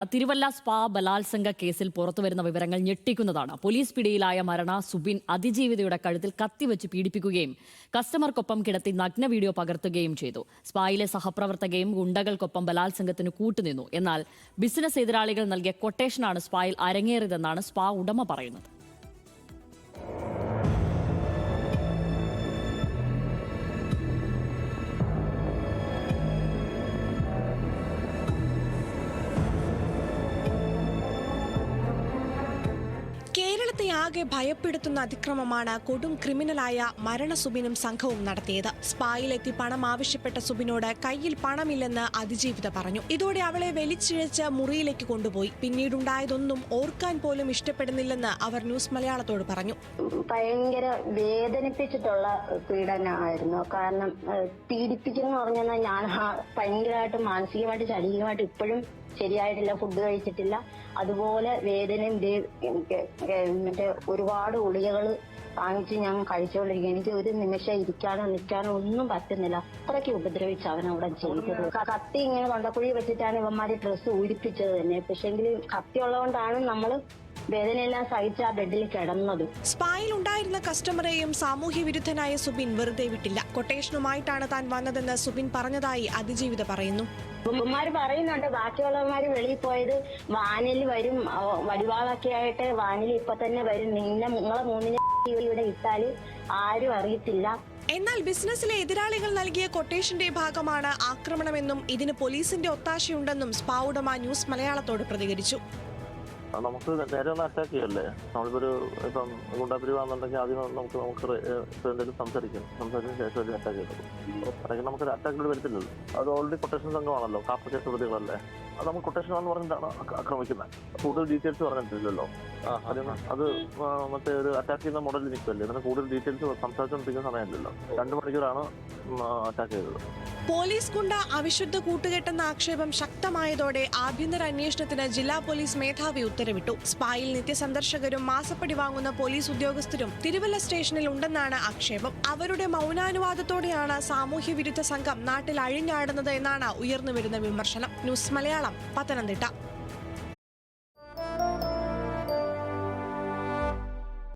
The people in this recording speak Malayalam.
തിരുവല്ല സ്പാ ബലാത്സംഗ കേസിൽ പുറത്തുവരുന്ന വിവരങ്ങൾ ഞെട്ടിക്കുന്നതാണ്. പോലീസ് പിടിയിലായ മരണ സുബിൻ അതിജീവിതയുടെ കഴുത്തിൽ കത്തിവെച്ച് പീഡിപ്പിക്കുകയും കസ്റ്റമർക്കൊപ്പം കിടത്തി നഗ്ന വീഡിയോ പകർത്തുകയും ചെയ്തു. സ്പായിലെ സഹപ്രവർത്തകയും ഗുണ്ടകൾക്കൊപ്പം ബലാത്സംഗത്തിന് കൂട്ടുനിന്നു. എന്നാൽ ബിസിനസ് എതിരാളികൾ നൽകിയ കൊട്ടേഷനാണ് സ്പായിൽ അരങ്ങേറിയതെന്നാണ് സ്പാ ഉടമ പറയുന്നത്. കേരളത്തെ ആകെ ഭയപ്പെടുത്തുന്ന അതിക്രമമാണ് കൊടും ക്രിമിനലായ മരണ സുബിനും സംഘവും നടത്തിയത്. സ്പായിലെത്തി പണം ആവശ്യപ്പെട്ട സുബിനോട് കയ്യിൽ പണമില്ലെന്ന് അതിജീവിത പറഞ്ഞു. ഇതോടെ അവളെ വലിച്ചിഴച്ച് മുറിയിലേക്ക് കൊണ്ടുപോയി. പിന്നീടുണ്ടായതൊന്നും ഓർക്കാൻ പോലും ഇഷ്ടപ്പെടുന്നില്ലെന്ന് അവർ ന്യൂസ് മലയാളത്തോട് പറഞ്ഞു. ഭയങ്കര വേദനിപ്പിച്ചിട്ടുള്ള പീഡനമായിരുന്നു. കാരണം പീഡിപ്പിക്കുന്ന പറഞ്ഞാൽ ഞാൻ ഭയങ്കരമായിട്ട് മാനസികമായിട്ട് ശാരീരികമായിട്ട് ഇപ്പോഴും ശരിയായിട്ടില്ല, ഫുഡ് കഴിച്ചിട്ടില്ല. അതുപോലെ വേദനയും മറ്റേ ഒരുപാട് ഗുളികകൾ വാങ്ങിച്ച് ഞാൻ കഴിച്ചുകൊണ്ടിരിക്കുക. എനിക്ക് ഒരു നിമിഷം ഇരിക്കാനോ നിൽക്കാനോ ഒന്നും പറ്റുന്നില്ല. അത്രയ്ക്ക് ഉപദ്രവിച്ച് അവനവിടെ ചെയ്തത്. കത്തി ഇങ്ങനെ തൊണ്ടക്കുഴി വെച്ചിട്ടാണ് ഇവന്മാര് ഡ്രസ്സ് ഊരിപ്പിച്ചത് തന്നെ. പക്ഷെങ്കിൽ കത്തി ഉള്ളതുകൊണ്ടാണ് നമ്മള് വേദനയെല്ലാം സഹിച്ച് ആ ബെഡിൽ കിടന്നത്. സ്പായിൽ ഉണ്ടായിരുന്ന കസ്റ്റമറെയും സാമൂഹ്യ വിരുദ്ധനായ സുബിൻ വെറുതെ വിട്ടില്ല. കൊട്ടേഷനുമായിട്ടാണ് താൻ വന്നതെന്ന് സുബിൻ പറഞ്ഞതായി അതിജീവിത പറയുന്നു. ഉമ്മമാര് പറയുന്നുണ്ട് ബാക്കിയുള്ളവന്മാര് വെളിയിൽ പോയത് വാനിൽ വരും, വടിവാളൊക്കെ ആയിട്ട് വാനിൽ ഇപ്പൊ തന്നെ വരും, നിങ്ങളെ മൂന്നിനെ ഇവിടെ ഇട്ടാല് ആരും അറിയത്തില്ല. എന്നാൽ ബിസിനസ്സിലെ എതിരാളികൾ നൽകിയ കൊട്ടേഷന്റെ ഭാഗമാണ് ആക്രമണമെന്നും ഇതിന് പോലീസിന്റെ ഒത്താശയുണ്ടെന്നും സ്പാ ഉടമ ന്യൂസ് മലയാളത്തോട് പ്രതികരിച്ചു. നമുക്ക് നേരെ ഒന്ന് അറ്റാക്ക് ചെയ്യല്ലേ. നമ്മളിപ്പോൾ ഇപ്പം ഗുണ്ടാപിരിവാണെന്നുണ്ടെങ്കിൽ ആദ്യം നമുക്ക് എന്തെങ്കിലും സംസാരിച്ചതിന് ശേഷം അറ്റാക്ക് ചെയ്തത്. അല്ലെങ്കിൽ നമുക്കൊരു അറ്റാക്കിലൂടെ വരത്തില്ലല്ലോ. അത് ഓൾറെഡി കൊട്ടേഷൻ സംഘമാണല്ലോ, കാപ്പ പ്രതികളല്ലേ. അത് നമുക്ക് കൊട്ടേഷൻ എന്ന് പറഞ്ഞിട്ടാണ് ആക്രമിക്കുന്നത്. കൂടുതൽ ഡീറ്റെയിൽസ് പറഞ്ഞിട്ടില്ലല്ലോ. അത് മറ്റേ ഒരു അറ്റാക്ക് ചെയ്യുന്ന മോഡലിൽ നിൽക്കുമല്ലേ. അതിന് കൂടുതൽ ഡീറ്റെയിൽസ് സംസാരിച്ചുകൊണ്ടിരിക്കുന്ന സമയമില്ലല്ലോ. 2 മണിക്കൂറാണ് അറ്റാക്ക് ചെയ്തത്. പോലീസ് ഗുണ്ട അവിശുദ്ധ കൂട്ടുകെട്ടെന്ന ആക്ഷേപം ശക്തമായതോടെ ആഭ്യന്തര അന്വേഷണത്തിന് ജില്ലാ പോലീസ് മേധാവി ഉത്തരവിട്ടു. സ്പായിൽ നിത്യസന്ദർശകരും മാസപ്പടി വാങ്ങുന്ന പോലീസ് ഉദ്യോഗസ്ഥരും തിരുവല്ല സ്റ്റേഷനിൽ ഉണ്ടെന്നാണ് ആക്ഷേപം. അവരുടെ മൗനാനുവാദത്തോടെയാണ് സാമൂഹ്യ വിരുദ്ധ സംഘം നാട്ടിൽ അഴിഞ്ഞാടുന്നത് എന്നാണ് ഉയർന്നുവരുന്ന വിമർശനം. ന്യൂസ് മലയാളം, പത്തനംതിട്ട.